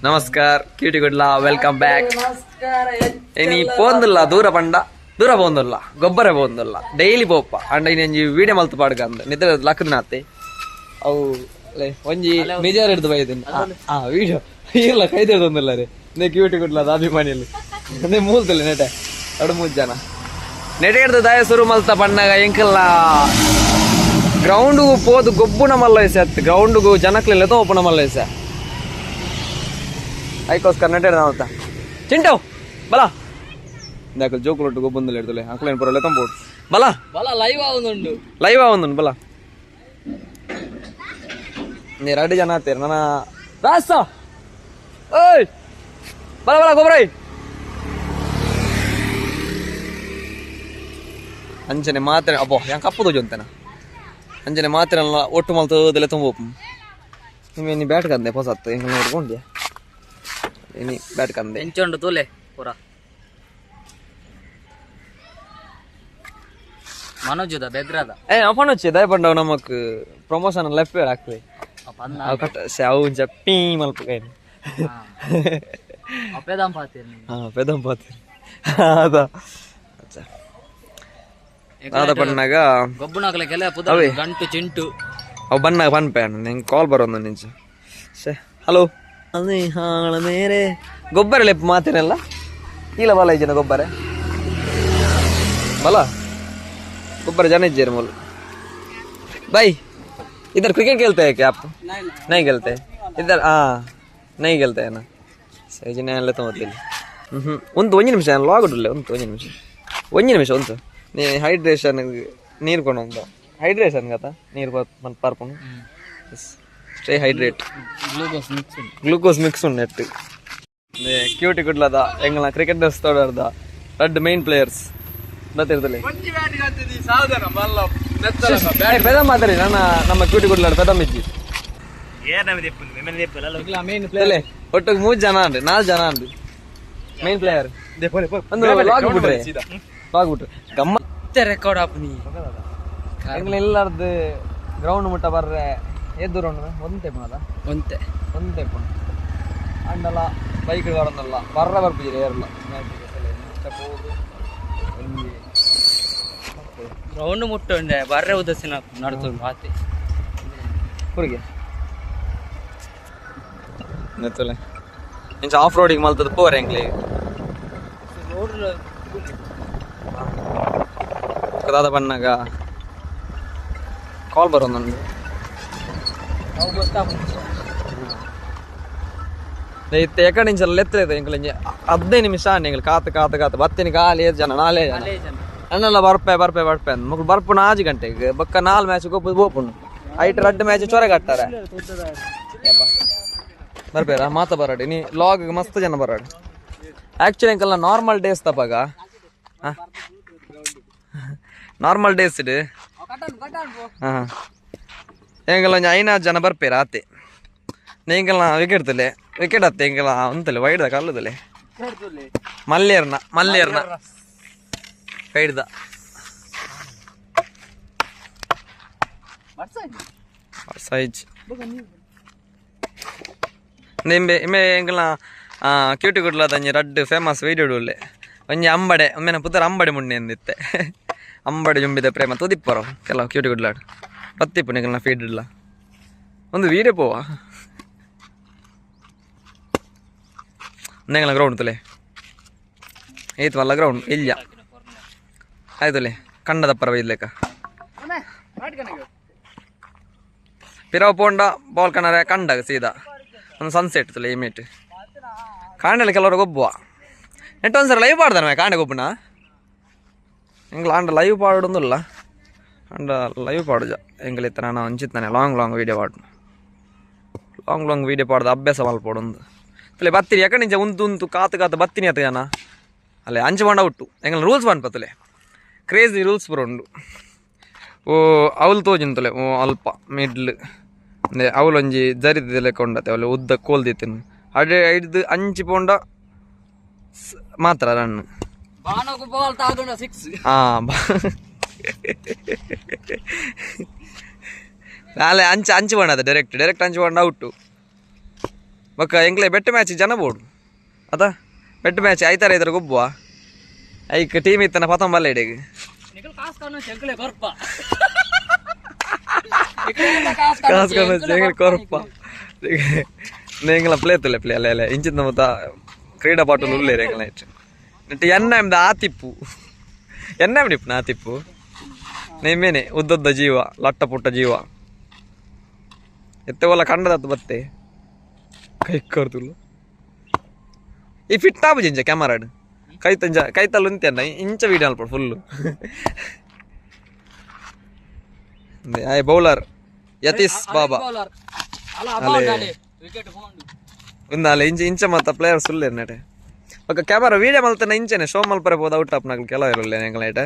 ನಮಸ್ಕಾರ cutie ಗುಡ್ಲ welcome back. ಇನಿ ಪೋಂದುಲ್ಲ ದೂರ ಪೋಂದುಲ್ಲ ಗೊಬ್ಬರ ಪೋಂದುಲ್ಲ ಡೈಲಿ ಪೋಪ ಅಂಡ ಇನ್ನೊಂಜಿ ವಿಡಿಯೋ ಮಲ್ತು ಪಾಡ್ಕಂದ ನಿದ್ರೆ ಲಕ್ಕದಿನಾತೆ ಅವು ಒಂಜಿ ನಿಜಾರ ಹಿಡ್ದು ಬೈದಿನ ವಿಡಿಯೋ ಇಲ್ಲ ಕೈದಿಡ್ದೊಂದಿಲ್ಲ ರೀ ನೇ ಕ್ಯೂಟಿ ಗುಡ್ಲದ ಅಭಿಮಾನಿಯಲ್ಲಿ ನೇ ಮೂಲ್ತಿಲ್ಲ ನೆಟೆ 2-3 ಜನ ನೆಟೆ ಹಿಡ್ದು ದಯ ಸುರು ಮಲ್ತ ಪಣ್ಣಗ ಎಂಕಲ್ಲ ಗ್ರೌಂಡ್ಗೂ ಪೋದು ಗೊಬ್ಬುನ ಮಲ್ಲೈಸ ಗ್ರೌಂಡ್ಗೂ ಜನಕ್ಲೆಲ್ಲ ಓಪನ ಮಲ್ಲೈಸ ಅದಕ್ಕೋಸ್ಕರ ನೆಟ್ಟೆ ನಾವತ್ತ ಚಿಂಟು ಬಲ ಇಂದಾಕ ಜೋಕುಲೊಟ್ಟು ಗೊಬ್ಬಂದಲ್ಲಿ ಇಡ್ತಲೆ ಅಂಕಲೇನು ಪರಲ್ಲ ತಂಬೋಡು ಬಲ ಲೈವ್ ಆವೊಂದುಂಡು ಬಲ ನೀ 2 ಜನ ಆತೀರಿ ನನ್ನ ರಾಸ ಓಯ್ ಬಲ ಗೊಬ್ಬರ ಅಂಚನೆ ಮಾತ್ರ ಅಬ್ಬೋ ಹೆಂಗೆ ಕಪ್ಪು ತೋಜಂತೇನ ಅಂಜನೆ ಮಾತ್ರ ಒಟ್ಟು ಮಲ್ತದೆಲ್ಲ ತುಂಬ ನಿಮ್ಮೆ ನೀ ಬ್ಯಾಟ್ ಕಂದೆ ಹೊಸತ್ತು ಹೆಂಗೆ ನೋಡ್ಕೊಂಡ್ಯಾ ini bad kan deh encon betul ya pura mana juga bedra da apa no cedai pandau namak promotion left ya aku aku kata saya unja pimal pakai pedam patir pedam patir ada ada pannaga gobbuna kala puda gantu cintu aw banna pan nen call baronda ninja se hello ಅದೇ ಹಾಳ ಮೇರೆ ಗೊಬ್ಬರ ಲೆಪ್ಪ ಮಾತೇನಲ್ಲ ಇಲ್ಲ ಬಲ ಜನ ಗೊಬ್ಬರ ಬಲ ಗೊಬ್ಬರ ಜನ ಇದ್ದಾರೆ ಮೊದಲು भाई इधर क्रिकेट खेलते हैं क्या आप नहीं खेलते इधर नहीं खेलते हैं ना ಸರಿ ಜನ ಎಲ್ಲ ತೊಗೊತಿಲ್ಲ ಒಂದು ನಿಮಿಷ ಲಾಗ್ ಇಡಲ್ಲ ಒಂದು ನಿಮಿಷ ಒಂದು ನೀ ಹೈಡ್ರೇಷನ್ ನೀರು ಕೊಡೋದು ಹೈಡ್ರೇಷನ್ ಕಥ ನೀರು ಪಾರ್ಕೊಂಡು ಸ್ಟೇ ಹೈಡ್ರೇಟ್ ಗ್ಲೂಕೋಸ್ ಮಿಕ್ಸ್ ಉಂಡು ನೆಟ್ಟು ಕ್ಯೂಟಿ ಗುಡ್ಲದ ಎಂಗಳ ಕ್ರಿಕೆಟರ್ಸ್ ತೋಡರ್ದ 2 ಮೇನ್ ಪ್ಲೇಯರ್ಸ್ ಗೊತ್ತಿರ್ತಲೆ ಪೆದಂ ಮಾತಾಡಿ ನಾನು ನಮ್ಮ ಕ್ಯೂಟಿ ಗುಡ್ಲಾಡ ಪೆದಂ ಇದ್ದಿ ಒಟ್ಟಿಗೆ 3 ಜನ ಅಂದ್ರಿ 4 ಜನ ಅಂದ್ರಿ ಮೇನ್ ಪ್ಲೇಯರ್ ಒಂದು ಲಾಗ್ ಬಿಟ್ರೆ ಗಮ್ಮತ್ತೆ ರೆಕಾರ್ಡ್ ಆಪ್ನಿ ಎಂಗಳ ಎಲ್ಲರದ್ದು ಗ್ರೌಂಡ್ ಮುಟ್ಟ ಬರ್ರೆ ಎದ್ದೂರ ಒಂದೇ ಪುನದ ಒಂದೇ ಪುಣ ಅಂಡಲ್ಲ ಬೈಕ್ ಬರೋದಲ್ಲ ಬರ್ರ ಬರ್ಬಿದ್ದೀರಿ ಏರಲ್ಲ ಗ್ರೌಂಡ್ ಮುಟ್ಟುಂಡೆ ಬರ್ರೆ ಉದಸಿನ ನಡ್ತು ಮಾತಿ ಹುಡುಗಿ ನೆತ್ತಲೆ ಇಂಚ ಆಫ್ ರೋಡಿಗೆ ಮಲ್ತದ ಪೋರ್ ಎಂಗ್ಲಿ ಕದಾದ ಬಣ್ಣಗ ಕಾಲ್ ಬರೋದು ನನಗೆ ಎಕಡೆ ನಿಮಿಷಲ್ಲ ಎತ್ತలేదు ఇంక 15 ನಿಮಿಷ ನೀವು ಕಾತು ಬತ್ತಿನ ಕಾಲಿ ಜನ ನಾಳೆ ಅನ್ನಲ್ಲ ಬರ್ಪೆ ಮಕ್ಕಳು ಬರ್ಪು 4 ಗಂಟೆಗೆ ಬಕ್ಕ 4 ಮ್ಯಾಚ್ ಬೋಪುಂಡು ಐಟ್ 2 ಮ್ಯಾಚ್ ಚೊರಗಟ್ಟಾರೆ ಬರ್ಬೇರ ಮಾತ ಬರಾಡಿ ನೀ ಲಾಗ್ ಮಸ್ತ್ ಜನ ಬರಾಡಿ ಆಕ್ಚುಲಿ ಅಂಕಲ್ ನಾರ್ಮಲ್ ಡೇಸ್ ತಪ್ಪಾಗ ನಾರ್ಮಲ್ ಡೇಸ್ ಇಡು ಎಂಗೆಲ್ಲ 5 ಜನ ಬರ್ಪೇರ ಆತೆ ನೀಂಗೆಲ್ಲ ವಿಕೆಟ್ ಹತ್ತೆ ಎಂಗೆಲ್ಲ ಅಂತಲೆ ವೈಡ್ದ ಕಲ್ಲದಲೆ ಮಲ್ಲೇರ್ನ ಕೈಡ್ದ ಸೈಜ್ ನಿಂಬೆ ಇಮೆ ಎಂಗೆಲ್ಲ ಕ್ಯೂಟಿ ಗುಡ್ಲದ ಒಂಜಿ 2 ಫೇಮಸ್ ವೀಡಿಯೋ ಉಳ್ಳೆ ಒಂಜಿ ಅಂಬಡೆ ಒಮ್ಮೆನ ಪುತ್ತರ ಅಂಬಡೆ ಮುಂಡೆ ಎಂದಿತ್ತೆ ಅಂಬಡೆ ಜುಂಬಿದ ಪ್ರೇಮ ತುದಿಪ್ಪರು ಕೆಲವು ಕ್ಯೂಟಿ ಗುಡ್ಲಾಡು ಪತ್ತಿಪ್ಪು ನಿಂಗೆಲ್ಲ ಫೀಡ್ ಇಲ್ಲ ಒಂದು ವೀಡಿಯೋ ಪೋವಾ ನೆಂಗಲ ಗ್ರೌಂಡ್ ತಲೆ ಏತ್ ವಲ್ಲ ಗ್ರೌಂಡ್ ಇಲ್ಲ ಆಯ್ತಲೆ ಕಂಡದಪ್ಪರ ಬೈದ್ಲೆಕ್ಕ ಪಿರವ ಪೋಂಡ ಬಾಲ್ ಕಣರೆ ಕಂಡಾಗ ಸೀದಾ ಒಂದು ಸನ್ಸೆಟ್ ತಲೆ ಇಮೇಟ್ ಕಾಂಡಲ್ಲಿ ಕೆಲವರು ಗೊಬ್ಬುವ ನೆಟ್ ಒಂದ್ಸರ ಲೈವ್ ಪಾಡ್ದಾನೆ ಕಾಂಡೆ ಗೊಬ್ಬನ ಎಂಗ್ಲ ಆಂಡ ಲೈವ್ ಪಾಡೊಂದಿಲ್ಲ ಅಂಡ್ ಲೈವ್ ಪಾಡುಜ ಎಂಗ್ಲಿತ್ತ ನಾನು ಅಂಚಿತ್ತಾನೆ ಲಾಂಗ್ ವೀಡಿಯೋ ಪಾಡು ಲಾಂಗ್ ವೀಡಿಯೋ ಪಾಡ್ದು ಅಭ್ಯಾಸ ಮಲ್ಪೋಡೊಂದು ತಲೆ ಬತ್ತಿರಿ ಯಾಕಂಡೆ ನಿಂಚ ಉಂತು ಕಾತು ಬತ್ತಿನಿ ಅತ್ತ ಜನ ಅಲ್ಲೇ ಅಂಚು ಬಂಡ ಉಟ್ಟು ಎಂಗಲ ರೂಲ್ಸ್ ಬಂದ್ಪತ್ತಲೆ ಕ್ರೇಜಿ ರೂಲ್ಸ್ ಬರೋಂಡು ಓ ಅವಳು ತೋಜಿಂತಲೆ ಓ ಅಲ್ಪ ಮಿಡ್ಲ್ ಅಂದ್ರೆ ಅವಳು ಒಂಜಿ ಜರಿದಿದೆ ಕೊಂಡತೆ ಅವಳು ಉದ್ದ ಕೋಲ್ದಿತ್ತೇನು ಅಡೆ ಹಿಡ್ದು ಅಂಚಿ ಪೋಂಡ ಮಾತ್ರ ರನ್ ನಾಳೆ ಅಂಚು ಬಂಡದ ಡೈರೆಕ್ಟ್ ಅಂಚು ಬಂಡ ಔಟು ಬೊಕ್ಕ ಎಂಕ್ಲೆ ಬೆಟ್ ಮ್ಯಾಚ್ ಜನ ಬೋಡು ಅದ ಬೆಟ್ ಮ್ಯಾಚ್ ಐತಾರ ಇದ್ರ ಗೊಬ್ಬುವ ಐಕ್ ಟೀಮ್ ಇತ್ತನ ಪತಂಬಲ್ಲ ಇಡೆಗೆ ಕಾಸ್ಕೊಂಡು ಜಂಗಲ್ ಕೊರಪ ಎಂಗ್ಲ ಪ್ಲೇ ತುಲೆ ಪ್ಲೇ ಅಲ್ಲ ಅಲ್ಲ ಇಂಚಿನ ಮತ್ತ ಕ್ರೀಡಾಪಟುಲು ಉಳ್ಳೇರು ಎಂಗ್ಲ ಇಟ್ಟು ನೆಟ್ಟು ಎನ್ನಮ್ದು ಆತಿಪ್ಪು ಎನ್ನಮ್ ನಿಪ್ಪುನ ಆತಿಪ್ಪು ನೇಮೇನೆ ಉದ್ದದ್ದ ಜೀವ ಲಟ್ಟ ಪುಟ್ಟ ಜೀವ ಎತ್ತೆ ಒಲ್ಲ ಕಂಡದತ್ತು ಬತ್ತೆ ಕೈ ಕೊರ್ತುಲು ಈ ಫಿಟ್ ಆಪು ಜಿಂಜ ಕ್ಯಾಮರಾಡ್ ಕೈತಲ್ಲು ಉಂತೆನ್ನ ಇಂಚ ವೀಡಿಯೋ ಅಲ್ಪ ಫುಲ್ಲು ಆಯ್ ಬೌಲರ್ ಯತೀಶ್ ಬಾಬಾ ಉಂದಾಲೆ ಇಂಚ ಮತ್ತ ಪ್ಲೇಯರ್ಸ್ ಉಳ್ಳೇ ನಡೆ ఒక కెమెరా వీడియో మల్తన ఇంచనే షో మల్పరే పోద అవుట్ ఆప్ నాకు కెల ఇరలే ఎంగలైట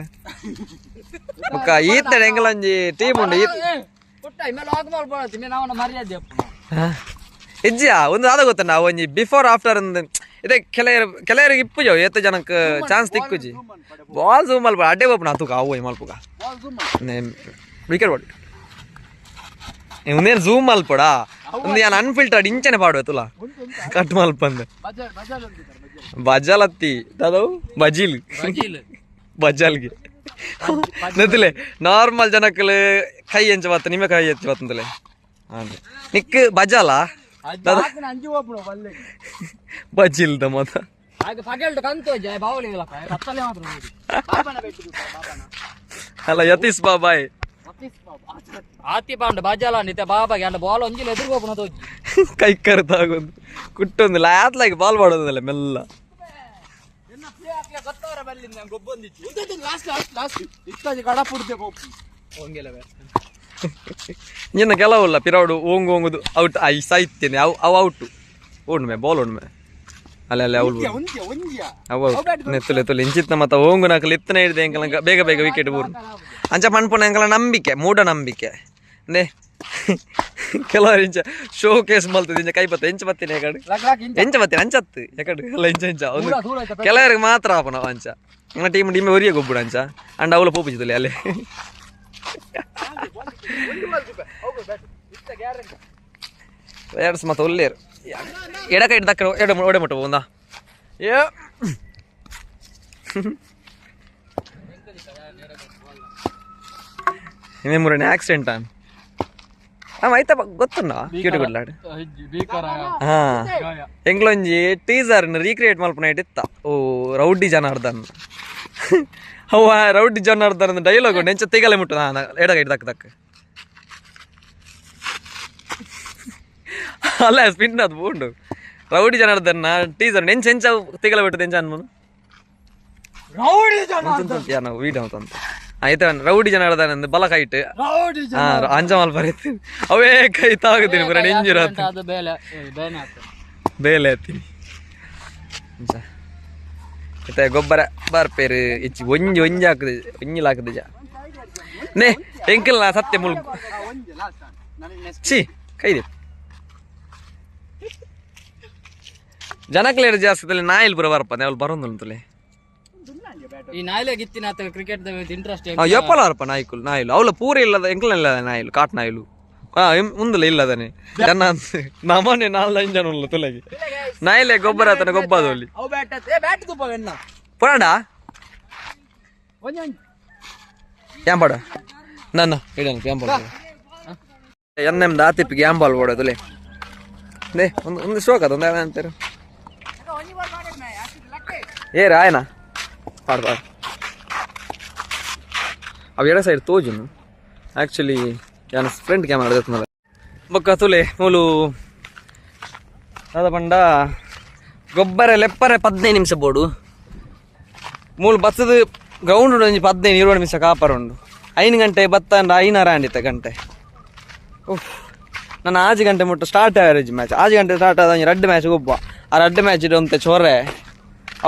ఒక ఈతడ ఎంగలంజి టీమ్ ఉండి పుట్ಟ ಇಮೆ ಲಾಗ್ ಮಲ್ಪಡತಿ ಮೆ ನಾವನ ಮರ್ಯಾದೆ చెప్పు ಇಜ್ಜಾ ಒಂದು ಆದ ಗೊತ್ತನ ಒಂಜಿ ಬಿಫೋರ್ ಆಫ್ಟರ್ ಅಂದ ಇದೆ ಕೆಲಯರಿಗೆ ಇಪ್ಪುಜೋ ಏತ ಜನಕ ಚಾನ್ಸ್ ತಿಕ್ಕುಜಿ ಬಾಲ್ ಜೂಮ್ ಮಲ್ಪ ಅಡ್ಡೆ ಹೋಪನ ಅತುಕ ಅವೈ ಮಲ್ಪುಗ ಬಾಲ್ ಜೂಮ್ ನೆ ವಿಕೆಟ್ ಬಾಲ್ ಉನೇರ್ ಜೂಮ್ ಮಲ್ಪಡ ಒಂದು ಯಾನ್ ಅನ್ಫಿಲ್ಟರ್ಡ್ ಇಂಚನೆ ಪಾಡುವೆ ತುಲ ಕಟ್ ಮಲ್ಪಂದ ಬಜಾಲತ್ತಿ ದಾದವು ಬಜೀಲ್ ಬಜಾಲ್ಗೆ ನದಿಲೆ ನಾರ್ಮಲ್ ಜನಕ್ಕಲು ಕೈ ಎಂಚ ಬತ್ತ ನಿಮ್ಮೆ ಕೈ ಎತ್ತಿ ಬತ್ತಂತಲೆ ನಿಕ್ ಬಜಾಲ ಬಜೀಲ್ ದ ಮತ ಅಲ್ಲ ಯತೀಶ್ ಬಾಬಾಯ್ ಆತಿ ಪಾಂಡ ಬಜಾಲ ನಿತೆ ಬಾಬಾಗೆ ಅಂಡ ಬಾಲ್ ಒಂಜಿಲ ಎದುರುಗೋಪನ ತೋಜಿ ಕೈ ಕರ್ತಾಗೊಂದು ಕುಟ್ಟೊಂದು ಲಾತ್ಲಾಗಿ ಬಾಲ್ ಮಾಡೋದಲ್ಲ ಮೆಲ್ಲ ಇನ್ನ ಕೆಲವಲ್ಲ ಪಿರಾಡು ಓಂಗು ಓಂಗುದು ಔಟ್ ಐ ಸಾಯ್ತೇನೆ ಅವು ಔಟು ಓಣ್ಮೆ ಬಾಲ್ ಓಣ್ಮೆ ಅಲ್ಲ ಅಲ್ಲ ಅವಳು ಅವ ನೆತ್ತಲೆ ಎತ್ತಲೆ ಇಂಚಿತ್ನ ಮತ್ತ ಓಂಗು ನಾಕಲು ಎತ್ತನೆ ಹಿಡಿದೆ ಎಂಕಲ ಬೇಗ ಬೇಗ ವಿಕೆಟ್ ಬೂರು ಅಂಚ ಪಣ್ಪುಣ ಎಂಕಲ ನಂಬಿಕೆ ಮೂಢನಂಬಿಕೆ ನೇ ಕೆಲವರು ಇಂಚ ಶೋ ಕೇಸ್ ಮಲ್ತದ ಇಂಚ ಕೈ ಬತ್ತ ಎಂಚ ಬತ್ತೀನಿ ಯಾಕಡೆ ಎಂಚ ಬತ್ತೀನಿ ಅಂಚತ್ತು ಯಾಕಡೆ ಎಲ್ಲ ಇಂಚ ಇಂಚ ಒಂದು ಕೆಲವರಿಗೆ ಮಾತ್ರ ಆಪನ ಅಂಚ ನನ್ನ ಟೀಮ್ ಟೀಮೆ ಹೊರಿಯ ಗೊಬ್ಬುಡು ಅಂಚ ಅಂಡ್ ಅವಳು ಪೋಪಿಸಿದಲ್ಲಿ ಅಲ್ಲೇ ಪ್ಲೇಯರ್ಸ್ ಮತ್ತೆ ಒಳ್ಳೆಯರು ಎಡ ಕೈ ದಕ್ಕ ಒಡೆ ಮುಟ್ಟ ಒಂದಾ ಏ ಇನ್ನೇ ಮೂರನೇ ಆಕ್ಸಿಡೆಂಟ್ ಆಯ್ತಾ ಗೊತ್ತುಂಡ ಕ್ಯೂಟಿ ಗುಡ್ಲಾಡ್ ಹಾ ಎಂಗ್ಲೊಂಜಿ ಟೀಸರ್ನ ರೀಕ್ರಿಯೇಟ್ ಮಲ್ಪನ ಇತ್ತ ಓ ರೌಡಿ ಜನಾರ್ದನ್ ಅವ ರೌಡಿ ಜನಾರ್ದನ್ ಡೈಲಾಗ್ ಉಂಡು ಎಂಚ ತಿಗಲೆ ಮುಟ್ಟು ಎಡಗೈ ದಕ್ಕ ದಕ್ಕ ಅಲ್ಲ ಸ್ಪಿನ್ ಅದು ಬೋಂಡು ರೌಡಿ ಜನಾರ್ದನ್ನ ಟೀಸರ್ ಎಂಚ ಎಂಚ ತಿಗಲೆ ಬಿಟ್ಟದ ಎಂಚ ಅನ್ಮನು ನಾವು ವೀಡಿಯೋ ಅಂತ ಆಯ್ತಾ ರೌಡಿ ಜನಾರ್ದನ ಬಲ ಕೈಟ್ ಅಂಜ ಮಲ್ ಬರೀತಿ ಅವೇ ಕೈ ತಾಗುತ್ತೀನಿ ಪುರ ಇಂಜುರ್ ಬೇಲೆ ಹತ್ತೀನಿ ಮತ್ತೆ ಗೊಬ್ಬರ ಬರ್ಪೇರು ಇಚ್ಚಿ ಒಂಜಿ ಒಂಜಿ ಹಾಕದ ಒಂಜಿಲ್ ಹಾಕದ ಜಾ ನೇ ಎಂಕಲ್ ನಾ ಸತ್ಯ ಮುಳುಗು ಛೀ ಕೈದೆ ಜನಕ್ಲೇರು ಜಾಸ್ತಿ ನಾಯಿಲ್ ಪುರ ಬರ್ಪನೆ ಅವ್ಳು ಬರೋಂದುಂತಲೆ ಈ ನಾಯಿಲೆ ಗಿತ್ತಿನ ಕ್ರಿಕೆಟ್ ಇಂಟ್ರೆಸ್ಟ್ ಎಪ್ಪಲ ಅರ್ಪ ನಾಯ್ಕುಲು ನಾಯಿಲು ಅವಳ ಪೂರ ಇಲ್ಲದ ಎಂಕಲ ಇಲ್ಲದ ನಾಯಿಲು ಕಾಟ್ ನಾಯಿಲು ಮುಂದಲ ಇಲ್ಲದನೆ ಜನ ನಮನೆ 4-5 ಜನ ಉಳ್ಳ ತುಲೆಗೆ ನಾಯಿಲೆ ಗೊಬ್ಬರ ಆತನ ಗೊಬ್ಬದು ಅಲ್ಲಿ ಪುರಾಡ ಕ್ಯಾಂಪಾಡ ನನ್ನ ಇಡನು ಕ್ಯಾಂಪಾಡ ಎನ್ನೆಮ್ದು ಆತಿಪ್ಪಿಗೆ ಕ್ಯಾಂಬಾಲ್ ಓಡೋದುಲೆ ನೇ ಒಂದು ಸ್ಟ್ರೋಕ್ ಅದು ಒಂದು ಅಂತಾರೆ ಏ ರಾಯನಾ ಪಾಡು ಪಾಡು ಅವು ಎಡ ಸೈಡ್ ತೋಜುನು ಆ್ಯಕ್ಚುಲಿ ಯಾನ ಫ್ರಂಟ್ ಕ್ಯಾಮರಾ ಅಡ್ದತ್ನಲ್ಲ ಬೊಕ್ಕ ತುಲೆ ಮೂಲು ಅದ ಪಂಡ ಗೊಬ್ಬರ ಲೆಪ್ಪರೆ 15 ನಿಮಿಷ ಬೋಡು ಮೂಲು ಬತ್ತದ ಗ್ರೌಂಡ್ ಉಂಡು ಒಂಜಿ 15-20 ನಿಮಿಷ ಕಾಪರ ಉಂಡು 5 ಗಂಟೆ ಬತ್ತ ಅಂಡ 5:30 ಆಂಡಿತ್ತ ಗಂಟೆ ಉಫ್ ನಾನು 6 ಗಂಟೆ ಮುಟ್ಟು ಸ್ಟಾರ್ಟ್ ಆವರೇಜ್ ಮ್ಯಾಚ್ 6 ಗಂಟೆ ಸ್ಟಾರ್ಟ್ ಆದ ರೆಡ್ ಮ್ಯಾಚ್ ಗೊಬ್ಬ ಆ ರೆಡ್ ಮ್ಯಾಚ್ ಇಡುವಂತೆ ಚೋರೆ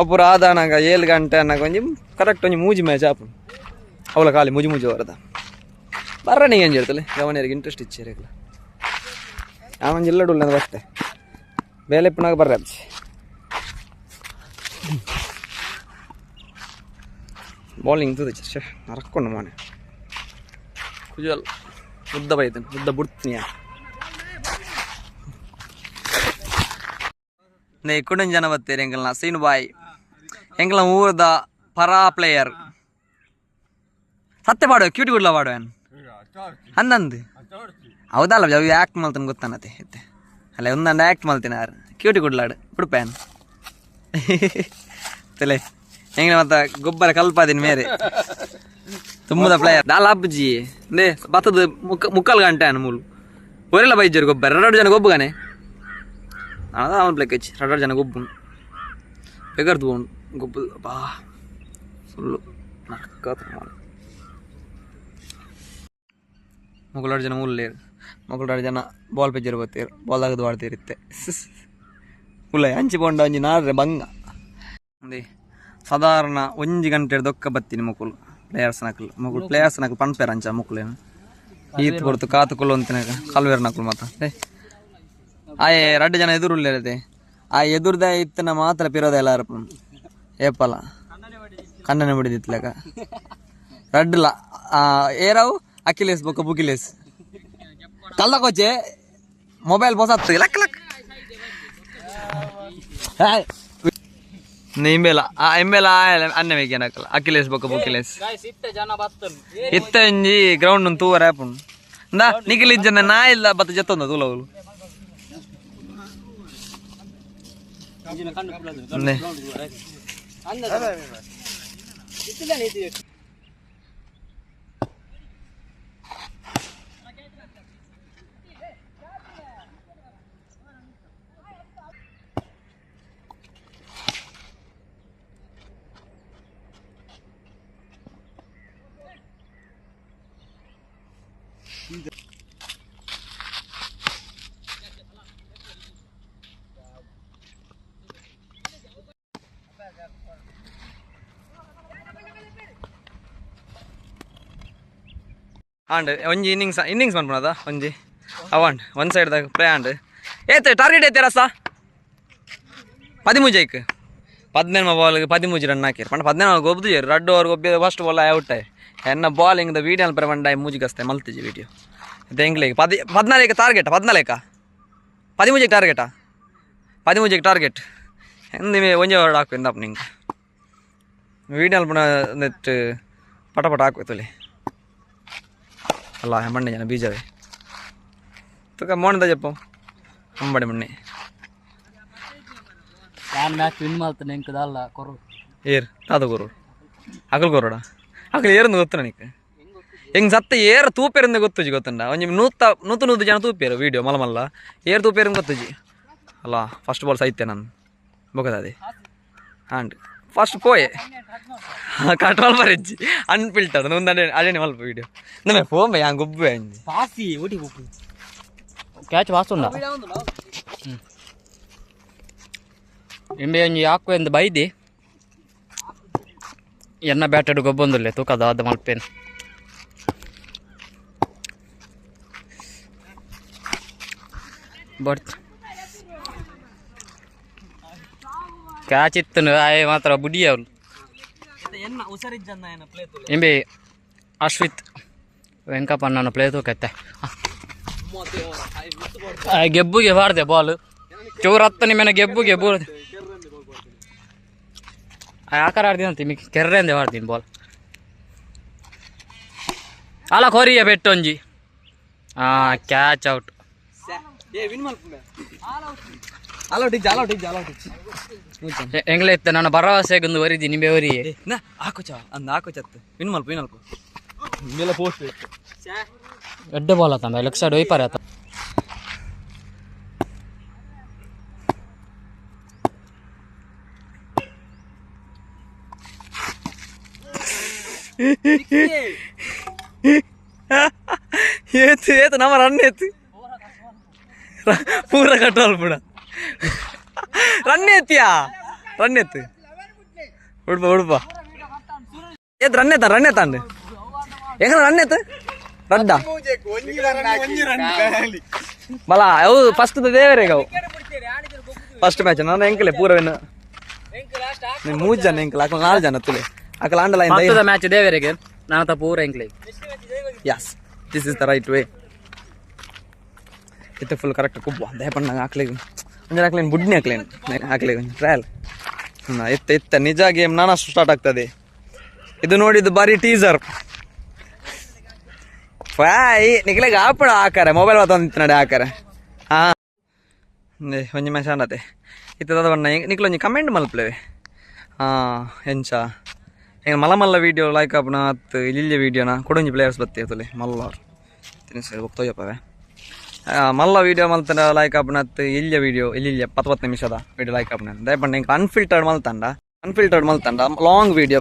ಅಪುರ ಆದಾನಾಗ 7 ಗಂಟೆ ಅನ್ನಕ ಒಂಜಿ ಕರೆಕ್ಟ್ ಒಂಜಿ ಮೂಜಿ ಮ್ಯಾಚ್ ಆಪು ಅವಳ ಖಾಲಿ ಮುಜಿ ಮುಜಿ ವರದ ಬರ್ರ ನೀ ಏನು ಹೇಳ್ತಲೆ ಗವನಿಯರಿಗೆ ಇಂಟ್ರೆಸ್ಟ್ ಇಚ್ಚೇರಿಲ್ಲ ಆವಂಜಿ ಎಲ್ಲ ಡೂಲ್ ಬರ್ತೇ ಬೇಲೆ ಪುನಾಗ ಬರ್ರ ಬೌಲಿಂಗ್ ತುದಿಚ್ಚ ನರಕ್ಕೊಂಡು ಮಾನೆ ಕುಜಲ್ ಉದ್ದ ಬೈತೇನೆ ಉದ್ದ ಬಿಡ್ತೀನಿ ಕುಡನ್ ಜನ ಬರ್ತೀರಿ ಎಂಕಲ್ನ ಸೀನು ಬಾಯ್ ಎಂಕಲ್ನ ಊರದ ಪರಾ ಪ್ಲೇಯರ್ ಸತ್ಯ ಪಾಡುವ ಕ್ಯೂಟಿ ಗುಡ್ಲ ಪಾಡುವೇನು ಅಂದಂದು ಹೌದಲ್ಲ ಅವು ಆ್ಯಕ್ಟ್ ಮಾಡ್ತಾನೆ ಗೊತ್ತಾನತ್ತೆ ಇತ್ತೆ ಅಲ್ಲ ಒಂದಂಡು ಆ್ಯಕ್ಟ್ ಮಾಡ್ತೀನಿ ಯಾರು ಕ್ಯೂಟಿ ಗುಡ್ಲಾಡು ಬಿಡ್ಪೇನು ತಲೆ ಹೆಂಗೆ ಮತ್ತೆ ಗೊಬ್ಬರ ಕಲ್ಪಾದೀನಿ ಮೇರೆ ತುಂಬದ ಪ್ಲೇಯರ್ ದಾಲ ಅಬ್ಬಜಿ ಅಂದೇ ಬತ್ತದ ಮುಕ್ಕಾಲು ಗಂಟೆ ಅನ್ನ ಮೂಲು ಒರೆಲ್ಲ ಬೈಜರು ಗೊಬ್ಬರ 2 ಜನ ಗೊಬ್ಬಗಾನೆ ಅದ ಅವನು ಪ್ಲೇಕಚ್ಚಿ 2 ಜನ ಗೊಬ್ಬು ಬೆಗರ್ದು ಗೊಬ್ಬು ಬಾ ಫುಲ್ಲು ಮೊಗಲು 2 ಜನ ಮೂಲೇರು ಮೊಗಲು 2 ಜನ ಬಾಲ್ ಪೆಜ್ಜರು ಗೊತ್ತೇರು ಬಾಲ್ ಆಗದು ಆಡ್ತಿರುತ್ತೆ ಮುಲ್ಲ ಹಂಚಿ ಬೋಂಡ ಒಂಜಿ ನಾಡ್ರೆ ಬಂಗ ಅಂದೇ ಸಾಧಾರಣ 1 ಗಂಟೆ ದೊಕ್ಕ ಬತ್ತೀನಿ ಮುಕ್ಕುಲು ಪ್ಲೇಯರ್ಸ್ ನಕಲು ಪಣ್ಪೇರ ಅಂಚ ಮುಕ್ಕುಲೇನು ಈತ್ ಕೊಡ್ತು ಕಾತು ಕುಲ್ಲು ಅಂತಿನಾಗ ಕಲ್ವೇರ್ ನಕಲು ಮಾತ್ರ ಆಯೆ 2 ಜನ ಎದುರುಳ್ಳೇರದೆ ಆ ಎದುರ್ದ ಇತ್ತನ ಮಾತ್ರ ಪಿರೋದ ಎಲ್ಲ ಏಪಲ್ಲ ಕಣ್ಣನೆ ಬಿಡಿದಿತ್ಲಾಗ ರಡ್ಲ ಏರಾವು ಅಖಿಲೇಶ್ ಬೊಕ್ಕ ಬುಕಿಲೇಶ್ ಕಲ್ದಕೊಚ್ಚೆ ಮೊಬೈಲ್ ಬೊಸತ್ತು ಲಕ್ ಲಕ್ ಎಂಬೆಲ ಅನ್ನ ಬೇಕೇನಕಲ್ಲ ಅಖಿಲೇಶ್ ಬೊಕ್ಕ ಬುಕಿಲೇಶ್ ಇತ್ತ ಒಂಜಿ ಗ್ರೌಂಡ್ ತೂವರ ಆಪುಂಡು ಇಂದ ನಿಖಿಲ್ ಇಜ್ಜನ ನಾ ಇಲ್ಲ ಬತ್ತ ಜತ್ತೊಂದ ತೂಲವುಲು ಆಂಡ್ ಒಂಜಿ ಇನ್ನಿಂಗ್ಸ್ ಬಂದ್ಬಿಡದ ಒಂಜಿ ಅವಾಂಡ್ ಒಂದು ಸೈಡ್ದಾಗ ಪ್ಲೇ ಆಂಡ್ ಏತ್ ಟಾರ್ಗೆಟ್ ಐತೆ ರಸ 13 ಐಕ್ 17 ಬಾಲ್ಗೆ 13 ರನ್ ಹಾಕಿರು ಪಂಡ 14 ಗೊಬ್ಬದು 2 ಓವರ್ ಗೊಬ್ಬಿ ಫಸ್ಟ್ ಬಾಲ್ ಔಟ್ ಎನ್ನ ಬಾಲಿಂಗ್ ದ ವೀಡಿಯೋ ಪ್ರವಂಡ ಮೂಜಿಗಸ್ತೆ ಮಲ್ತಿಜಿ ವಿಡಿಯೋ ಇದು ಎಂಗ್ಲಿಗೆ 14 ಟಾರ್ಗೆಟ್ 13 ಟಾರ್ಗೆಟಾ 13 ಟಾರ್ಗೆಟ್ ಎಂದಿಮೆ ಒಂಜೆ ಓವರ್ ಹಾಕು ಎಂದಪ್ಪ ನಿಂಗೆ ವೀಡಿಯೋ ಪುಣ ನೆಟ್ ಪಟ ಹಾಕು ತುಲಿ ಅಲ್ಲ ಮಣ್ಣೆ ಜನ ಬೀಜವೇ ತುಕ ಮೋಣದ ಜಪ್ಪ ಅಂಬಡಿ ಮಣ್ಣೆ ನಾನು ಮ್ಯಾಚ್ ವಿನ್ ಮಾಡ್ತಾನೆ ಎಂಕದಲ್ಲ ಕೊರು ಏರ್ ತಾದ ಕೊರು ಅಕಲ್ ಕೊರೋಡ ಅಕಲ್ ಏರಂದು ಗೊತ್ತು ನನಗೆ ಹೆಂಗೆ ಸತ್ತ ಏರು ತೂಪೇರಿಂದ ಗೊತ್ತುಜಿ ಗೊತ್ತಂಡ ಒಂಜಿ ನೂತು ಜನ ತೂಪೇರು ವೀಡಿಯೋ ಮಲ್ಲ ಏರು ತೂಪೇರಿಂದ ಗೊತ್ತುಜಿ ಅಲ್ಲ ಫಸ್ಟ್ ಬಾಲ್ ಸೈತೆ ನಾನು ಬೊಗದೆ ಆಂಡ್ ಫಸ್ಟ್ ಪೋಯೆ ಕಟ್ರೋಲ್ ಬರಜ್ಜಿ ಅನ್ಫಿಲ್ಟರ್ ಒಂದಂಡೆ ಅದೇನೆ ಮಲ್ಪ ವೀಡಿಯೋ ನಮ್ಮೆ ಫೋನ್ ಬೈ ಹಂಗೆ ಗೊಬ್ಬೆ ಅಂಜಿ ಪಾಸಿ ಓಟಿ ಗೊಬ್ಬು ಕ್ಯಾಚ್ ವಾಸುಂಡ ಎಂಬೆ ಒಂಜಿ ಯಾಕು ಎಂದು ಬೈದಿ ಎನ್ನ ಬ್ಯಾಟೆಡ್ ಗೊಬ್ಬೊಂದುಲ್ಲೆ ತೂಕದ ಅದು ಮಲ್ಪೇನು ಬಟ್ ಕ್ಯಾಚ್ ಇತ್ತು ಆಯ್ ಮಾತ್ರ ಬುಡಿ ಅವ್ರು ಎಂಬೆ ಅಶ್ವಿತ್ ವೆಂಕಪ್ಪಣ್ಣನ ಪ್ಲೇ ತೂಕತ್ತೆ ಗೆಬ್ಬುಗೆ ಬಾರ್ದೆ ಬಾಲ್ ಚೂರು 10 ನಿಮಿಷ ಗೆಬ್ಬುಗೆ ಬೋಲ್ ಆಕಾರ ಆಡ್ತೀನಿ ಮಿಕ್ ಕೆರ್ರೆಂದೆ ಆಡ್ತೀನಿ ಬಾಲ್ ಅಲ್ಲ ಕೊರಿಯ ಬೆಟ್ಟೊಂಜಿ ಕ್ಯಾಚ್ ಔಟ್ ಎಂಗ್ಲ ಇತ್ತು ನನ್ನ ಭರವಸೆಗೊಂದು ವರಿದಿ ನಿಂಬೆ ವರಿ ಹಾಕೋಚ ಅಂದ ಹಾಕೋಚತ್ತು ವಿನ್ ಮಲ್ಪ ಮೇಲೆ ಪೋಸ್ಟ್ ಎಡ್ಡೆ ಬಾಲ್ ಆತ ಲೆಗ್ ಸೈಡ್ ವೈಪರ್ ಆತ ಏತು ನಮ್ಮ ರನ್ ಏತು ಪೂರ ಕಟ್ಟೋಲ್ ಬಿಡ ರನ್ ಎತ್ತಿಯಾ ರನ್ ಎತ್ತು ಉಡುಪ ಏತ್ ರನ್ ಎತ್ತಾಂಡು ಹೆಂಗ ರನ್ ಎತ್ತು ರಡ್ಡ ಬಲ ಅವು ಫಸ್ಟ್ ದೇವರೇಗ ಅವು ಫಸ್ಟ್ ಮ್ಯಾಚ್ ನಾನು ಎಂಕಲೆ ಪೂರವೇನು ನೀನು 3 ಜನ ಎಂಕಲ್ ಅಕಲ್ 4 ಜನ ತುಲೆ ಅಕಲ್ ಆಂಡಲ ಮ್ಯಾಚ್ ದೇವರಿಗೆ ನಾನು ಪೂರ ಎಂಕ್ಲೆ yes this is the right way ಇತ್ತು ಫುಲ್ ಕರೆಕ್ಟ್ ಕುಬ್ಬ ದಯಪಣ್ಣ ಹಾಕ್ಲಿಕ್ಕೆ ಅಂದರೆ ಹಾಕ್ಲೇನು ಬುಡ್ನಿ ಹಾಕ್ಲೇನು ಹಾಕ್ಲೇ ಟ್ರಯಲ್ ಎತ್ತ ನಿಜ ಗೇಮ್ ನಾನಷ್ಟು ಸ್ಟಾರ್ಟ್ ಆಗ್ತದೆ. ಇದು ನೋಡಿದ್ದು ಬಾರಿ ಟೀಸರ್ ಫಾಯ್ ನಿಕ್ಲೆಗೆ ಆಪಣ ಹಾಕಾರೆ ಮೊಬೈಲ್ ಮಾತಾಡ್ತು ನಡೆ ಹಾಕಾರೆ ಹಾಂ ಒಂಜಿ ಮ್ಯಾಚ್ ಆಡತೆ ಇತ್ತದ ಬಣ್ಣ ನಿಕ್ಲೊಂಜಿ ಕಮೆಂಟ್ ಮಲ್ಪ್ಲೇವೆ ಹಾಂ ಎಂಚ ಹೆಂಗೆ ಮಲ್ಲ ವೀಡಿಯೋ ಲೈಕ್ ಆಪಣ ಹತ್ತು ಇಲ್ಲಿಯ ವೀಡಿಯೋನ ಕೊಡೊಂಜಿ ಪ್ಲೇಯರ್ಸ್ ಬತ್ತಿರ್ತಲೆ ಮಲ್ಲ ತಿನ್ನಿಸಿ ಹೋಗ್ತೋಯಪ್ಪವೆ ಮಲ್ಲ ವೀಡಿಯೋ ಮಲ್ತಂಡ ಲೈಕ್ ಆಪಣ ಹತ್ತು ಇಲ್ಲಿಯ ವೀಡಿಯೋ ಇಲ್ಲಿಯ 20 ನಿಮಿಷದ ವೀಡಿಯೋ ಲೈಕ್ ಆಪಣ ದಯಪಂಡ ಹಿಂಗೆ ಅನ್ಫಿಲ್ಟರ್ಡ್ ಮಲ್ತಂಡ ಲಾಂಗ್ ವೀಡಿಯೋ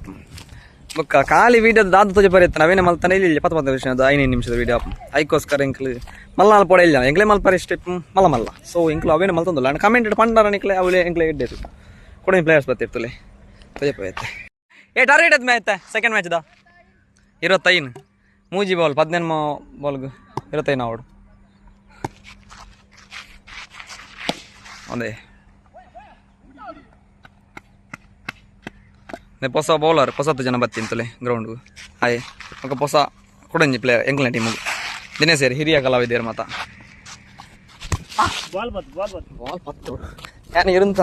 ಬೊಕ್ಕ ಖಾಲಿ ವೀಡಿಯೋದ ದಾದ ತೋಜ ಬರೀತಾನೆ ಅವೇನೇ ಮಲ್ತಾನೆ ಇಲ್ಲಿ 20 ನಿಮಿಷದ 5 ನಿಮಿಷದ ವೀಡಿಯೋ ಐಕೋಸ್ಕರ ಇಂಕ್ಲು ಮಲ್ಲ ಪೋಡ ಇಲ್ಲ ಎಂಕ್ಲೆ ಮಲ್ಪರಿ ಸ್ಟೆಪ್ ಮಲ್ಲ ಸೊ ಇಂಕ್ಲು ಅವೇನೇ ಮಲ್ತಂದಲ್ಲ ಅಂಡ್ ಕಮೆಂಟ್ ಪಂಡಾರ ನಿಕ್ಲೆ ಅವಲೇ ಎಂಕ್ಲೆ ಎಡ್ಡೇರು ಕೊಡಿ ಪ್ಲೇಯರ್ಸ್ ಬರ್ತಿರ್ತಲೆ ತೋಜಪ್ಪೈತೆ ಟಾರ್ಗೆಟ್ ಅದು ಮ್ಯಾಚ್ ಸೆಕೆಂಡ್ ಮ್ಯಾಚ್ದ 25 ಮೂಜಿ ಬಾಲ್ 15 ಬಾಲ್ಗೆ 25 ಆವಡು ಅದೇ ಹೊಸ ಬೌಲರ್ ಹೊಸತ್ತು ಜನ ಬತ್ತಿಂತಲೆ ಗ್ರೌಂಡ್ಗೂ ಹಾಯ್ ఒక ಹೊಸ ಕೊಡಂಜಿ ಪ್ಲೇಯರ್ ಎಂಕ್ಲ ಟೀಮಿಗೆ ದಿನೇಶ್ ಸೇರಿ ಹಿರಿಯ ಕಲಾವಿದರು ಮಾತ ಬಾಲ್ ಪತ್ತು ಯಾನು ಇರುಂತ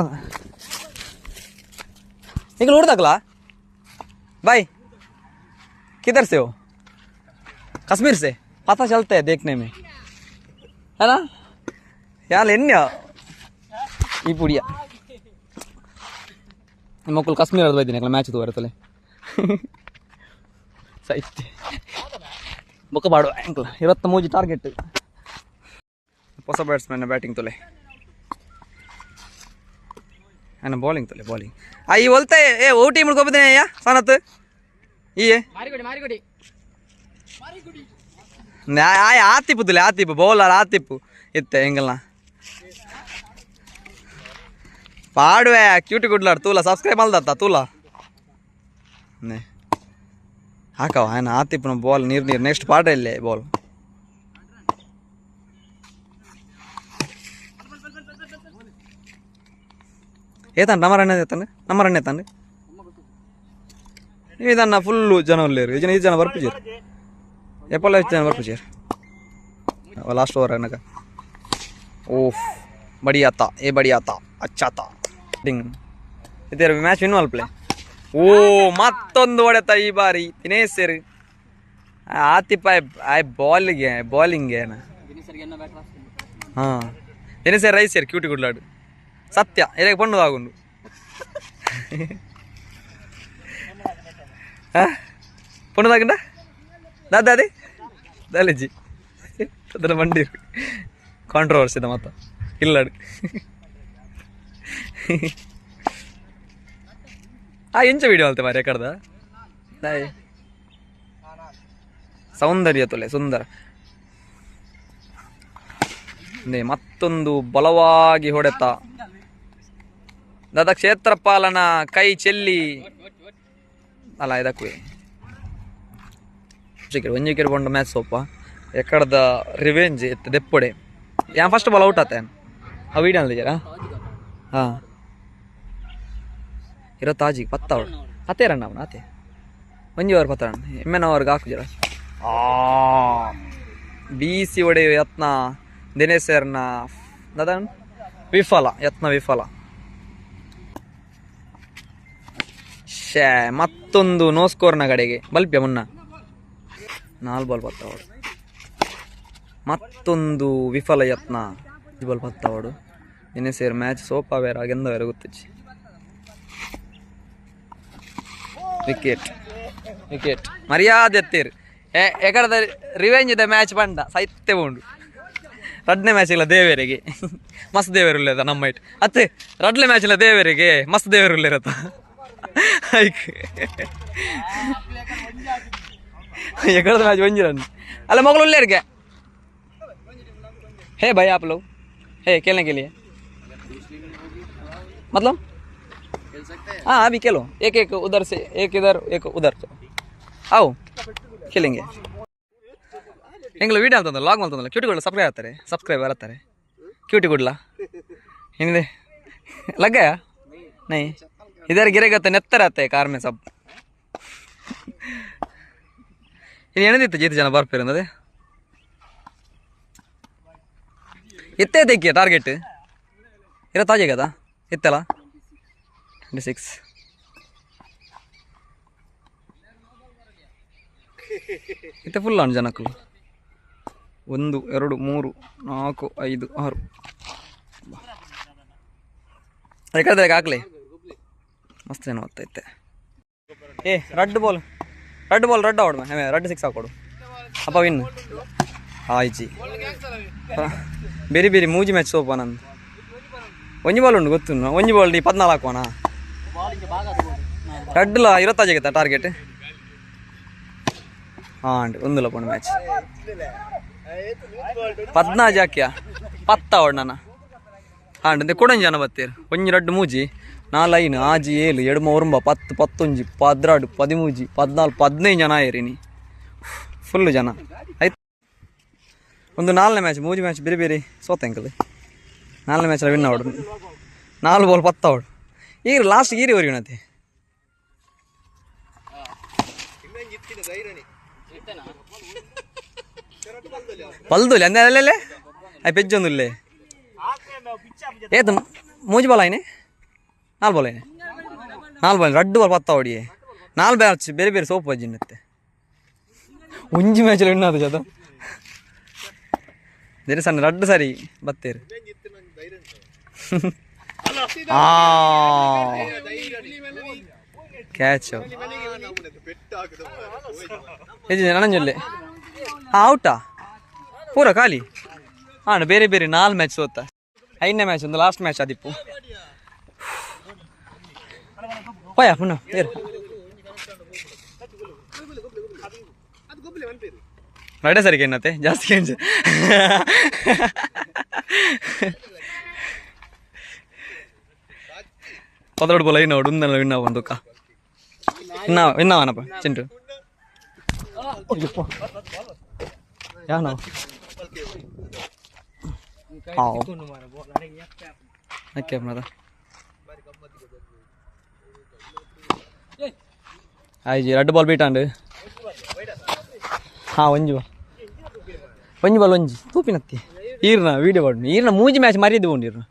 ಈಗ ನೋಡ್ದಾಕಲಾ भाई किधर से हो कश्मीर से पता चलता है देखने में है ना यार लेन्या ಈ ಪುಡಿಯ ಮಕ್ಕಳು ಕಾಶ್ಮೀರ ಬೈದಿನಿ ಮ್ಯಾಚ್ ಬರುತ್ತಲೆ ಸಾಹಿತ್ಯ ಬೊಕ್ಕ ಬಾಡುವ ಎಂಕ್ಲ 23 ಟಾರ್ಗೆಟ್ ಹೊಸ ಬ್ಯಾಟ್ಸ್ಮನ್ ಬ್ಯಾಟಿಂಗ್ ತೊಲೆ ఆయన బౌలింగ్ తోలే బౌలింగ్ అవి వెళ్తే ఏ ఓ టీములు గొప్పదనయ్యా సనత్ ఇయే ఆతిప్పు తులే ఆతిప్పు బౌలర్ ఆతిప్పు ఇత్తే ఎంగల్నా పాడువే క్యూಟಿ గుడ్లాడు తూలా సబ్స్క్రైబ్ అల్దత్తా తూలా ಹಾಕವ ఆయన ಆತಿಪ್ಪನ ಬಾಲ್ ನೀರು ನೆಕ್ಸ್ಟ್ ಪಾಠ ಇಲ್ಲೇ ಬಾಲ್ ఏతండి నమ్మరనే ఎత్తండి నమ్మరనే ఎత్తండి ఇదన్న ఫుల్ జనం లేరు ఈ జనం వర్క్ చేయరు ఎప్పుడు జనం వర్క్ చేయరు లాస్ట్ ఓవర్ అయినాక ఓఫ్ బడియాత ఏ బడియాత అచ్చాత డింಗ್ ಇದೇ ಮ್ಯಾಚ್ ವಿನ್ ವಾಲ್ ಪ್ಲೇ ಓ ಮತ್ತೊಂದು ಹೊಡೆತ ಈ ಬಾರಿ ದಿನೇಶ್ ಸರ್ ಆತಿಪ್ಪ ಬೌಲಿಂಗ್ಗೆ ಹಾಂ ದಿನೇಶ್ ಸರ್ ರೈಸ್ ಸರ್ ಕ್ಯೂಟಿ ಗುಡ್ಲಾಡು ಸತ್ಯ ಇದಕ್ಕೆ ಪಣ್ಣು ಆಗುಂಡು ಪಣ್ಣು ತಾಗಂಡ ದಾದಾದಿ ದಾಲೇಜಿ ಅದರ ಬಂಡಿ ಕಾಂಟ್ರವರ್ಸಿ ಇದೆ ಮತ್ತ ಇಲ್ಲಾಡು ಎಂಚ ವಿಡಿಯೋ ಅಲ್ತೆ ಮಾರಿ ಕಡ್ದ ಸೌಂದರ್ಯ ತೊಲೆ ಸುಂದರ ಮತ್ತೊಂದು ಬಲವಾಗಿ ಹೊಡೆತ ದಾದ ಕ್ಷೇತ್ರಪಾಲನ ಕೈ ಚೆಲ್ಲಿ ಅಲ್ಲ ಇದಕ್ಕೂ ಒಂಜಿಕೆರೆ ಬಂಡ ಮ್ಯಾಚ್ ಸೋಪ ಎಕ್ಕಡದ ರಿವೆಂಜ್ ಎತ್ತ ದೆಪ್ಪೊಡೆ ಯಾನ್ ಫಸ್ಟ್ ಬಾಲ್ ಔಟ್ ಆತ ಆ ವೀಡಿಯೋ ಅಂದಿದ್ದೀರಾ ಹಾಂ ಇರೋ ತಾಜಿಗೆ ಪತ್ತಾವಳು ಅತ್ತೇ ರಣ್ಣ ಅವನ ಅತ್ತೆ ಒಂಜಿ ಓವರ್ ಪತ್ತ ರಣ್ಣ ಎಮ್ಮೆನ ಓವರ್ಗೆ ಹಾಕುಜರ ಬೀಸಿ ಹೊಡೆಯುವ ಯತ್ನ ದಿನೇಶ್ ಸರ್ನ ದಾದನ್ ವಿಫಲ ಯತ್ನ ವಿಫಲ ಶೇ ಮತ್ತೊಂದು ನೋ ಸ್ಕೋರ್ನ ಕಡೆಗೆ ಬಲ್ಪ್ಯ ಮುನ್ನ 4 ಬಾಲ್ ಪತ್ತಾವಡು ಮತ್ತೊಂದು ವಿಫಲ ಯತ್ನ ಬಾಲ್ ಪತ್ತಾವಡು ದಿನೇಶ್ ಸರ್ ಮ್ಯಾಚ್ ಸೋಪಾ ಬೇರೆ ಆಗೆಂದ ಬೇರೆ ಗೊತ್ತಿಚ್ಚಿ ವಿಕೆಟ್ ಮರ್ಯಾದೆ ಎತ್ತೀರು ಎಕಡದ ರಿವೆಂಜ್ ಇದೆ ಮ್ಯಾಚ್ ಬಂಡ ಸೈತ್ಯ ಉಂಡು ರಡ್ನೆ ಮ್ಯಾಚ್ ಇಲ್ಲ ದೇವೇರಿಗೆ ಮಸ್ತ್ ದೇವೇರು ಇಲ್ಲದ ನಮ್ಮ ಇಟ್ಟು ಅತ್ತೆ ರಡ್ಲೆ ಮ್ಯಾಚ್ ಇಲ್ಲ ದೇವೇರಿಗೆ ಮಸ್ತ್ ದೇವೇರು ಇಲ್ಲಿರತ್ತ ಎಕಡದ ಮ್ಯಾಚ್ ಒಂಜಿರನ್ ಅಲ್ಲ ಮಗಳು ಉಳ್ಳೇರಿಗೆ है भाई आप लोग है खेलने के लिए मतलब खेल सकते हैं हाँ अभी खेलो एक एक उधर से एक इधर एक उधर आओ खेलेंगे ಹೆಂಗಲ್ಲ ವೀಡಿಯೋ ಅಂತಂದ್ರೆ ಲಾಗ್ ಮಾಡ್ತಂದಲ್ಲ ಕ್ಯೂಟಿಗಳು ಸಬ್ಸ್ಕ್ರೈಬರ್ ಆಗ್ತಾರೆ ಕ್ಯೂಟಿಗುಡ್ಲ ಏನಿದೆ ಲಗ್ಗ ನೈ ಇದರ ಗಿರೆಗತ್ತೆ ನೆತ್ತರತ್ತೆ ಕಾರ್ ಮೇ ಸಬ್ ಇನ್ನು ಏನದಿತ್ತು ಜೀತ ಜನ ಬರ್ಪಿರಂದದೆ ಎತ್ತೇ ತೆಕ್ಕಿಯ ಟಾರ್ಗೆಟ್ ఇరవై తాజే కదా ఎత్తలా 26 ಇತ್ತೆ ಫುಲ್ ಆಣ್ ಜನಕ್ಕಲು 1 2 3 4 5 6 ಎಕಡೆ ಹಾಕ್ಲಿ ಮಸ್ತ್ ಏನೋ ಓದ್ತೈತೆ ಏ ರೆಡ್ ಬಾಲ್ ರೆಡ್ ಆವಡ್ ರೆಡ್ 6 ಹಾಕೊಡು ಅಪ್ಪ ವಿನ್ ಆಯ್ಜಿ ಬೇರೆ ಬೇರೆ ಮೂಜಿ ಮ್ಯಾಚ್ ಸೋಪ ನಂದು ಒಂಜಿ ಬಾಲ್ ಉಂಡು ಗೊತ್ತು ಒಂಜಿ ಬಾಲ್ 14 ಹಾಕೋಣ ರೆಡ್ಲ 25 ಆಗೈತಾ ಟಾರ್ಗೆಟ್ అండి ఉందిలో పండు మ్యాచ్ 14 ಹಾಕ್ಯಾ 10 ಆವಡ್ ಅಂದೆ ಕೊಡಂಜಿ ಜನ ಬತ್ತೀರು ಒಂಜಿ ರಡ್ಡು ಮೂಜಿ 4 5 6 7 7 9 10 11 12 13 14 15 ಜನ ಆಯ್ರಿನಿ ಫುಲ್ಲು ಜನ ಆಯ್ತು ಒಂದು 4ನೇ ಮ್ಯಾಚ್ ಮೂಜಿ ಮ್ಯಾಚ್ ಬೇರೆ ಬೇರೆ ಸೋತೆ ಅಂಕಲ್ 4ನೇ ಮ್ಯಾಚ್ ವಿನ್ ಆವಡು 4 ಬಾಲ್ 10 ಆವಡು ಈಗ ಲಾಸ್ಟ್ ಈರಿ ಹೊರಗಿನತೆ పల్దులే అందే అవి పెంచుందులే ఏత మూజి బాల్ అయినా 4 బాల్ అయినా 4 ಬಾಲ್ ರೆಡ್ ಬಾಲ್ 10 ಹೊಡಿಯೇ 4 ಬ್ಯಾಚ್ ಬೇರೆ ಬೇರೆ ಸೋಪ್ ವಜ್ಜಿನತ್ತೆ ಒಂಜಿ ಮ್ಯಾಚಲ್ಲಿ ವಿನ್ ಆದ ಜದ ಬೇರೆ ಸಣ್ಣ ರೆಡ್ ಸರಿ ಬತ್ತೇರು ಕ್ಯಾಚ್ ನನಂಜೊಲ್ಲೆ ಔಟಾ ಪೂರ ಖಾಲಿ ಬೇರೆ ಬೇರೆ 4 ಮ್ಯಾಚ್ ಸೋತ 5ನೇ ಮ್ಯಾಚ್ ಒಂದು ಲಾಸ್ಟ್ ಮ್ಯಾಚ್ ಆದಿಪ್ಪು ಹೋಯ ಪುನಃ ರಡೆ ಸರಿಗೆ ಏನತ್ತೆ ಜಾಸ್ತಿ ಕೇಂಜ ಪದರಡು ಬೋಲ ಇನ್ನೋಡು ಒಂದಲ್ಲ ವಿನ್ನಾವ ಒಂದುಕ್ಕ ವಿನ್ನಾವನಪ್ಪ ಚಿಂಟು ಯಾ ನಾವು ಓಕೆ ಮದ ಆಯ್ಜಿ ರೆಡ್ ಬಾಲ್ ಬೀಟಾಂಡು ಒಂಜಿ ಬಾಲ್ ಒಂಜಿ ತೂಪಿನತ್ತಿ ಈರ್ನ ವೀಡಿಯೋ ಪಾಡು ಈರ್ನ ಮೂಜಿ ಮ್ಯಾಚ್ ಮರಿಯದ್ದು ಕೊಂಡು ಈರ್ನ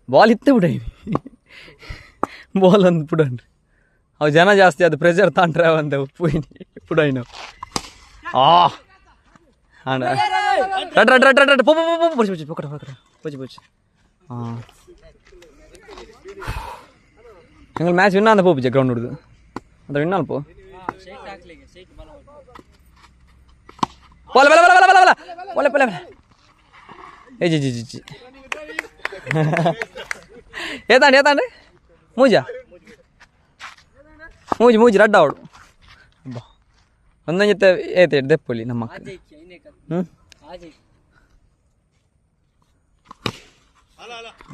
ಬಾಲ್ ಇತ್ತೆ ಬಿಡ ಬಾಲ್ ಒಂದು ಪುಡಂಡು ಅವು ಜನ ಜಾಸ್ತಿ ಅದು ಪ್ರೆಷರ್ ತಾಂಡ್ರೆ ಒಂದು ಪುಡೈನು ರೆಡ್ ರೆಡ್ ರೆಡ್ ರೆಡ್ ಪೊಚ್ಚಿ ಪೊಚ್ಚಿ ಪೊಕ್ಕಟ ಪೊಕ್ಕಟ ಪೊಚ್ಚಿ ಪೊಚ್ಚಿ எங்கள் மேட்ச் வின்னா அந்த போச்சு கிரவுண்ட் விடுது அந்த வின்னால் போ போல போல போல போல போல போல போல ஏ ஜி ஜி ஜி ஜி ஏதாண்டி ஏதாண்டி மூஜா ಮೂಜಿ ಮೂಜಿ ರಡ್ಡ ಅವಡು ಅಬ್ಬಾ ಒಂದೊಂದು ಜೊತೆ ಏತೆ ದೆಪ್ಪಲಿ ನಮ್ಮ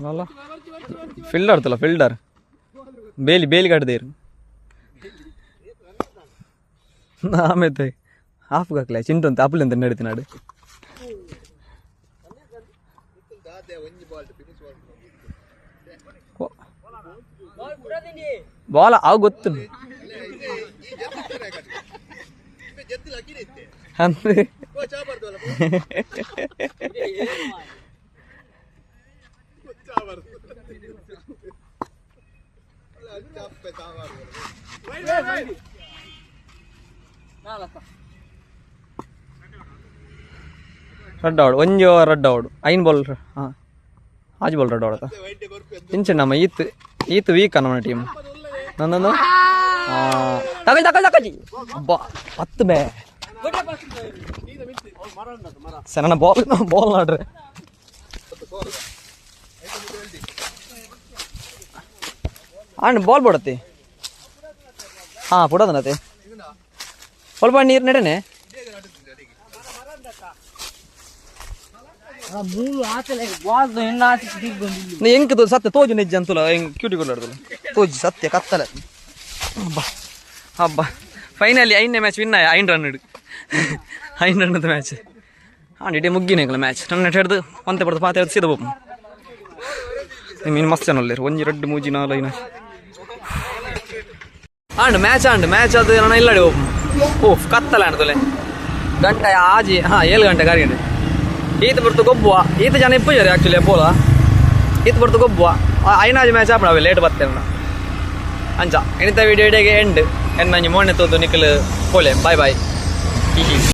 ಅಲ್ಲ ಫೀಲ್ಡರ್ ತಲ್ಲ ಫೀಲ್ಡರ್ ಬೇಲಿ ಕಟ್ಟದೇರು ಆಮೇಲೆ ಹಾಫ್ಗೆ ಹಾಕ್ಲ ಚಿಂಟು ಅಂತ ಆಪಲ್ ಅಂತ ನಡೀತಿ ನಾಡು ಬಾಲ್ ಅವು ಗೊತ್ತು ಅಂದ್ರೆ ರೆಡ್ ಔಟ್ ಒಂಜಿ ಓವರ್ ರೆಡ್ ಔಟ್ 5 ಬಾಲ್ ಆಜ್ ಬಾಲ್ ರೆಡ್ ಔಟ್ ಇಂಚೆ ನಮ್ಮ ಈತ್ ವೀಕ್ ನಮ್ಮ ಟೀಮ್ ನಂದೊಂದು ತಗೊಳ್ಳಿ ಅಬ್ಬಾ 10 ಬೇ ಸರ್ ನನ್ನ ಬಾಲ್ ನೋಡ್ರಿ ಬಾಲ್ ಬಿಡತ್ತೆ ಬಿಡೋದನತ್ತೆ ಸ್ವಲ್ಪ ನೀರು ನಡೆನೆ ಹೆಂಗೆ ಸತ್ಯ ತೋಜು ನಿಜ ಅಂತಲ್ಲ ಹೆಂಗೆ ಕ್ಯೂಟಿ ಕೊಡ್ಲಾಡ್ದಲ್ಲ ತೋಜು ಸತ್ಯ ಕತ್ತಲ ಹಬ್ಬ ಫೈನಲಿ 5ನೇ ಮ್ಯಾಚ್ ವಿನ್ 5 ರನ್ 5 ರನ್ನದ ಮ್ಯಾಚ್ ಇಡೀ ಮುಗ್ಗಿನ ಮ್ಯಾಚ್ ನನ್ನ ಹಿಡ್ದು ಒಂತೆ ಪಡ್ದು ಪಾತ ಸೀದ ಬೋಪ್ ಮೀನು ಮಸ್ತ್ ಚೆನ್ನಲ್ಲೇರು ಒಂಜಿ ರೆಡ್ ಮೂಜಿ 4 ಮ್ಯಾಚ್ ಅದು ನಾನು ಇಲ್ಲಡಿ ಓಫ್ ಕತ್ತಲ ಆಡ್ದಲೆ ಗಂಟೆ ಆಜಿ 7 ಗಂಟೆ 6 ಗಂಟೆ ಈತ ಬರ್ತು ಗೊಬ್ಬುವ ಈತ ಜನ ಇಪ್ಪು ಆ್ಯಕ್ಚುಲಿ ಪೋಲ ಇದು ಬರ್ತು ಗೊಬ್ಬುವ ಐನಾಜು ಮ್ಯಾಚ್ ಆಪಣವೆ ಲೇಟ್ ಬರ್ತೇನೆ ಅಂಚ ಎಣಿತ ವಿಡಿಯೋ ಎಂಡ್ ಎನ್ನ ಮೋನೆ ತೋದು ನಿಖಲ್ ಪೋಲೆ ಬಾಯ್ ಬಾಯ್